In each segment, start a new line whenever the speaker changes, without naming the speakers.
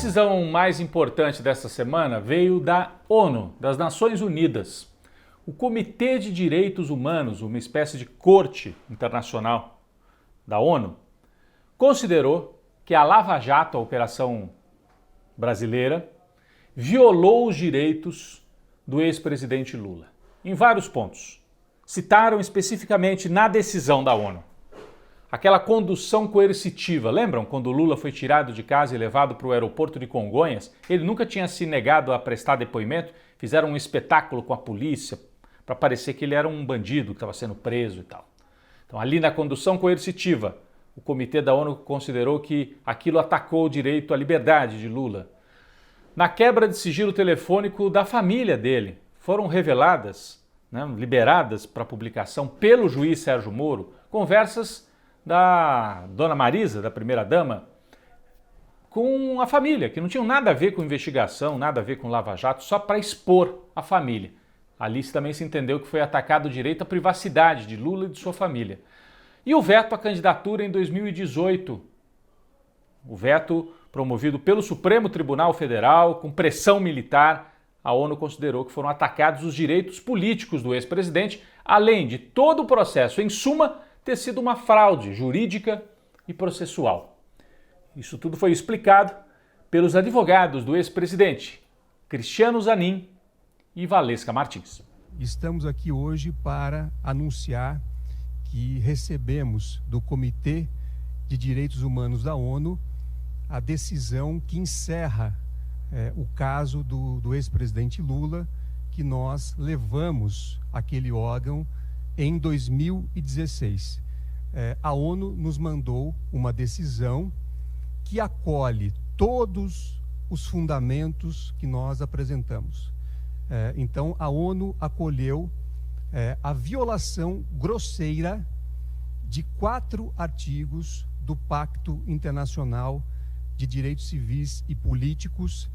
decisão mais importante desta semana veio da ONU, das Nações Unidas. O Comitê de Direitos Humanos, uma espécie de corte internacional da ONU, considerou que a Lava Jato, a operação brasileira, violou os direitos do ex-presidente Lula, em vários pontos. Citaram especificamente na decisão da ONU. Aquela condução coercitiva, lembram quando o Lula foi tirado de casa e levado para o aeroporto de Congonhas? Ele nunca tinha se negado a prestar depoimento, fizeram um espetáculo com a polícia para parecer que ele era um bandido que estava sendo preso e tal. Então ali na condução coercitiva, o Comitê da ONU considerou que aquilo atacou o direito à liberdade de Lula. Na quebra de sigilo telefônico da família dele, foram reveladas, liberadas para publicação pelo juiz Sérgio Moro, conversas da dona Marisa, da primeira-dama, com a família, que não tinham nada a ver com investigação, nada a ver com Lava Jato, só para expor a família. Ali também se entendeu que foi atacado o direito à privacidade de Lula e de sua família. E o veto à candidatura em 2018. O veto promovido pelo Supremo Tribunal Federal, com pressão militar, a ONU considerou que foram atacados os direitos políticos do ex-presidente, além de todo o processo, em suma, ter sido uma fraude jurídica e processual. Isso tudo foi explicado pelos advogados do ex-presidente, Cristiano Zanin e Valesca Martins.
Estamos aqui hoje para anunciar que recebemos do Comitê de Direitos Humanos da ONU a decisão que encerra o caso do ex-presidente Lula, que nós levamos aquele órgão em 2016. A ONU nos mandou uma decisão que acolhe todos os fundamentos que nós apresentamos. Então, a ONU acolheu a violação grosseira de 4 artigos do Pacto Internacional de Direitos Civis e Políticos,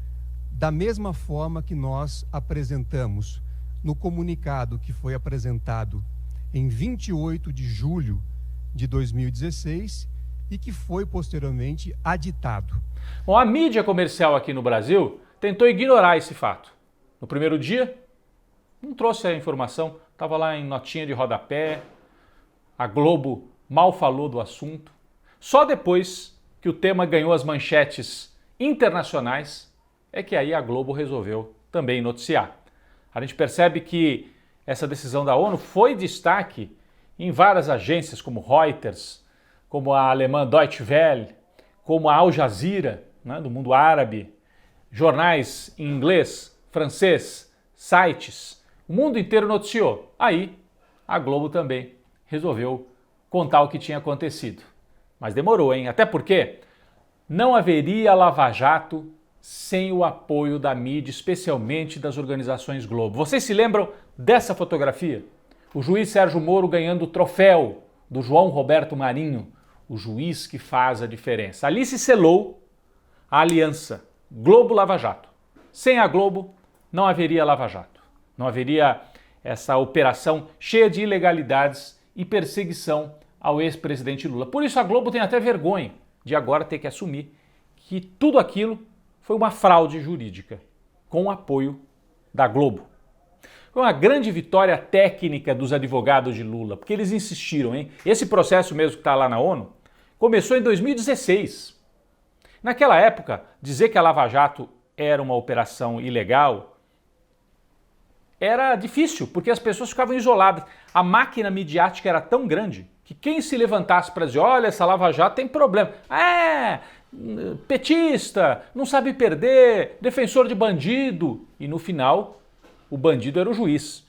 da mesma forma que nós apresentamos no comunicado que foi apresentado em 28 de julho de 2016 e que foi posteriormente aditado.
Bom, a mídia comercial aqui no Brasil tentou ignorar esse fato. No primeiro dia, não trouxe a informação, estava lá em notinha de rodapé, a Globo mal falou do assunto. Só depois que o tema ganhou as manchetes internacionais é que aí a Globo resolveu também noticiar. A gente percebe que essa decisão da ONU foi destaque em várias agências como Reuters, como a alemã Deutsche Welle, como a Al Jazeera, do mundo árabe, jornais em inglês, francês, sites. O mundo inteiro noticiou. Aí a Globo também resolveu contar o que tinha acontecido. Mas demorou, hein? Até porque não haveria Lava Jato sem o apoio da mídia, especialmente das organizações Globo. Vocês se lembram dessa fotografia? O juiz Sérgio Moro ganhando o troféu do João Roberto Marinho, o juiz que faz a diferença. Ali se selou a aliança Globo-Lava Jato. Sem a Globo, não haveria Lava Jato. Não haveria essa operação cheia de ilegalidades e perseguição ao ex-presidente Lula. Por isso a Globo tem até vergonha de agora ter que assumir que tudo aquilo foi uma fraude jurídica, com o apoio da Globo. Foi uma grande vitória técnica dos advogados de Lula, porque eles insistiram, hein? Esse processo mesmo que está lá na ONU começou em 2016. Naquela época, dizer que a Lava Jato era uma operação ilegal era difícil, porque as pessoas ficavam isoladas. A máquina midiática era tão grande que quem se levantasse para dizer, olha, essa Lava Jato tem problema. Petista, não sabe perder, defensor de bandido. E no final, o bandido era o juiz.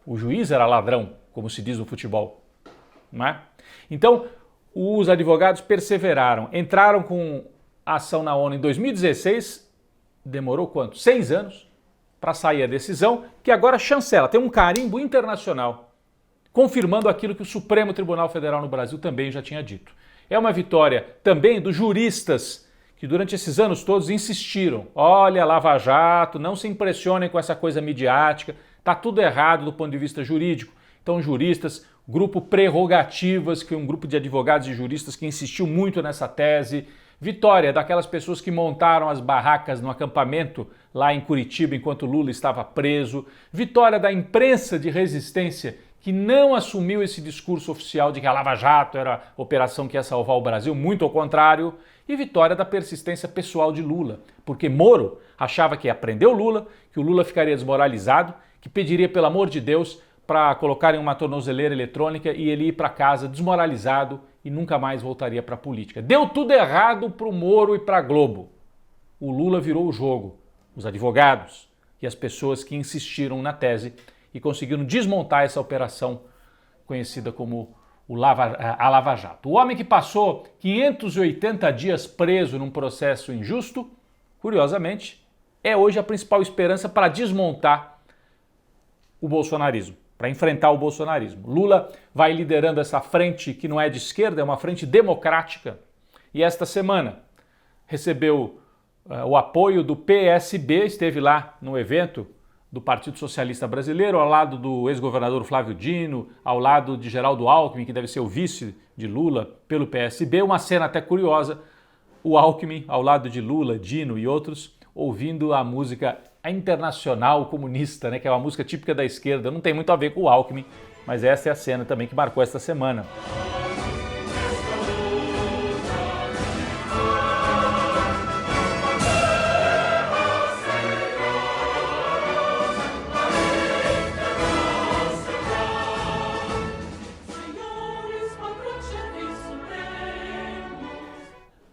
O juiz era ladrão, como se diz no futebol. Não é? Então, os advogados perseveraram, entraram com a ação na ONU em 2016, demorou quanto? 6 anos para sair a decisão, que agora chancela, tem um carimbo internacional, confirmando aquilo que o Supremo Tribunal Federal no Brasil também já tinha dito. É uma vitória também dos juristas que durante esses anos todos insistiram, olha, Lava Jato, não se impressionem com essa coisa midiática, está tudo errado do ponto de vista jurídico. Então, juristas, Grupo Prerrogativas, que é um grupo de advogados e juristas que insistiu muito nessa tese. Vitória daquelas pessoas que montaram as barracas no acampamento lá em Curitiba enquanto Lula estava preso. Vitória da imprensa de resistência que não assumiu esse discurso oficial de que a Lava Jato era a operação que ia salvar o Brasil, muito ao contrário. E vitória da persistência pessoal de Lula, porque Moro achava que ia prender o Lula, que o Lula ficaria desmoralizado, que pediria pelo amor de Deus para colocarem uma tornozeleira eletrônica e ele ir para casa desmoralizado e nunca mais voltaria para a política. Deu tudo errado para o Moro e para a Globo. O Lula virou o jogo, os advogados e as pessoas que insistiram na tese e conseguiram desmontar essa operação conhecida como a Lava Jato. O homem que passou 580 dias preso num processo injusto, curiosamente, é hoje a principal esperança para desmontar o bolsonarismo, para enfrentar o bolsonarismo. Lula vai liderando essa frente que não é de esquerda, é uma frente democrática. E esta semana recebeu o apoio do PSB, esteve lá no evento do Partido Socialista Brasileiro, ao lado do ex-governador Flávio Dino, ao lado de Geraldo Alckmin, que deve ser o vice de Lula pelo PSB. Uma cena até curiosa, o Alckmin ao lado de Lula, Dino e outros, ouvindo a música Internacional Comunista, né, que é uma música típica da esquerda. Não tem muito a ver com o Alckmin, mas essa é a cena também que marcou esta semana.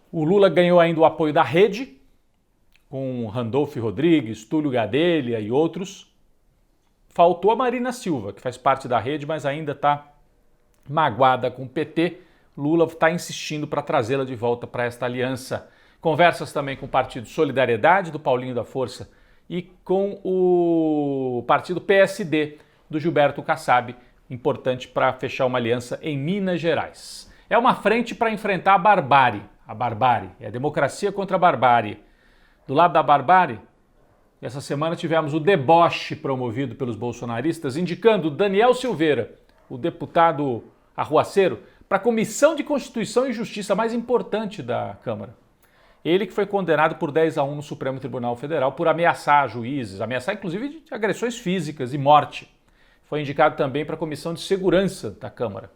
O Lula ganhou ainda o apoio da Rede, com Randolph Rodrigues, Túlio Gadelha e outros. Faltou a Marina Silva, que faz parte da Rede, mas ainda está magoada com o PT. Lula está insistindo para trazê-la de volta para esta aliança. Conversas também com o Partido Solidariedade, do Paulinho da Força, e com o Partido PSD, do Gilberto Kassab, importante para fechar uma aliança em Minas Gerais. É uma frente para enfrentar a barbárie. A barbárie, é a democracia contra a barbárie. Do lado da barbárie, essa semana tivemos o deboche promovido pelos bolsonaristas, indicando Daniel Silveira, o deputado arruaceiro, para a Comissão de Constituição e Justiça mais importante da Câmara. Ele que foi condenado por 10-1 no Supremo Tribunal Federal por ameaçar juízes, ameaçar inclusive de agressões físicas e morte. Foi indicado também para a Comissão de Segurança da Câmara.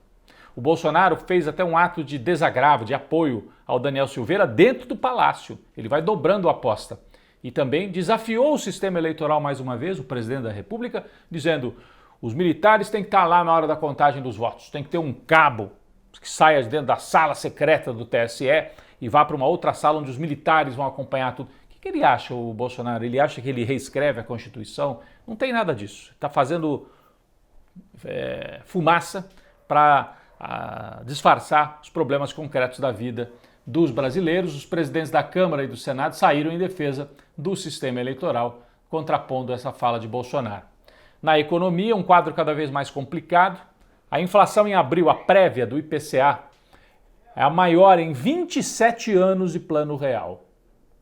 O Bolsonaro fez até um ato de desagravo, de apoio ao Daniel Silveira dentro do Palácio. Ele vai dobrando a aposta. E também desafiou o sistema eleitoral mais uma vez, o presidente da República, dizendo: os militares têm que estar lá na hora da contagem dos votos, tem que ter um cabo que saia de dentro da sala secreta do TSE e vá para uma outra sala onde os militares vão acompanhar tudo. O que ele acha, o Bolsonaro? Ele acha que ele reescreve a Constituição? Não tem nada disso. Está fazendo fumaça para disfarçar os problemas concretos da vida dos brasileiros. Os presidentes da Câmara e do Senado saíram em defesa do sistema eleitoral, contrapondo essa fala de Bolsonaro. Na economia, um quadro cada vez mais complicado. A inflação em abril, a prévia do IPCA, é a maior em 27 anos de Plano Real.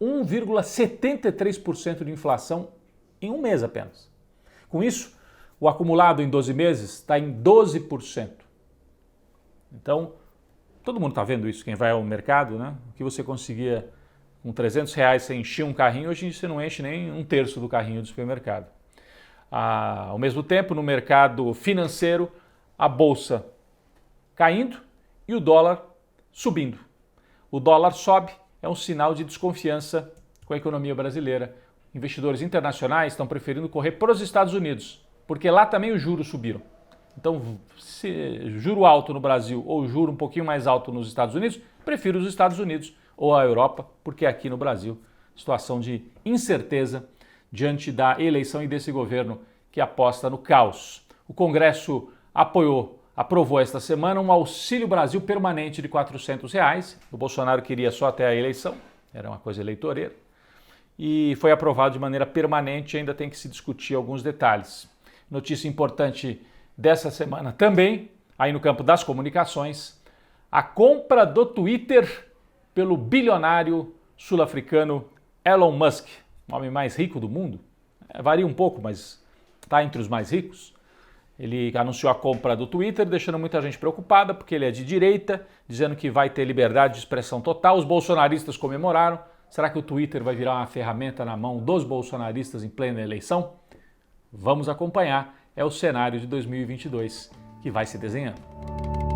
1,73% de inflação em um mês apenas. Com isso, o acumulado em 12 meses está em 12%. Então, todo mundo está vendo isso, quem vai ao mercado, né? O que você conseguia com R$300 você enchia um carrinho, hoje você não enche nem um terço do carrinho do supermercado. Ao mesmo tempo, no mercado financeiro, a bolsa caindo e o dólar subindo. O dólar sobe, é um sinal de desconfiança com a economia brasileira. Investidores internacionais estão preferindo correr para os Estados Unidos, porque lá também os juros subiram. Então, se juro alto no Brasil ou juro um pouquinho mais alto nos Estados Unidos, prefiro os Estados Unidos ou a Europa, porque aqui no Brasil, situação de incerteza diante da eleição e desse governo que aposta no caos. O Congresso aprovou esta semana um Auxílio Brasil permanente de R$400. O Bolsonaro queria só até a eleição, era uma coisa eleitoreira, e foi aprovado de maneira permanente, ainda tem que se discutir alguns detalhes. Notícia importante dessa semana também, aí no campo das comunicações, a compra do Twitter pelo bilionário sul-africano Elon Musk, o homem mais rico do mundo. Varia um pouco, mas está entre os mais ricos. Ele anunciou a compra do Twitter, deixando muita gente preocupada, porque ele é de direita, dizendo que vai ter liberdade de expressão total. Os bolsonaristas comemoraram. Será que o Twitter vai virar uma ferramenta na mão dos bolsonaristas em plena eleição? Vamos acompanhar. É o cenário de 2022 que vai se desenhando.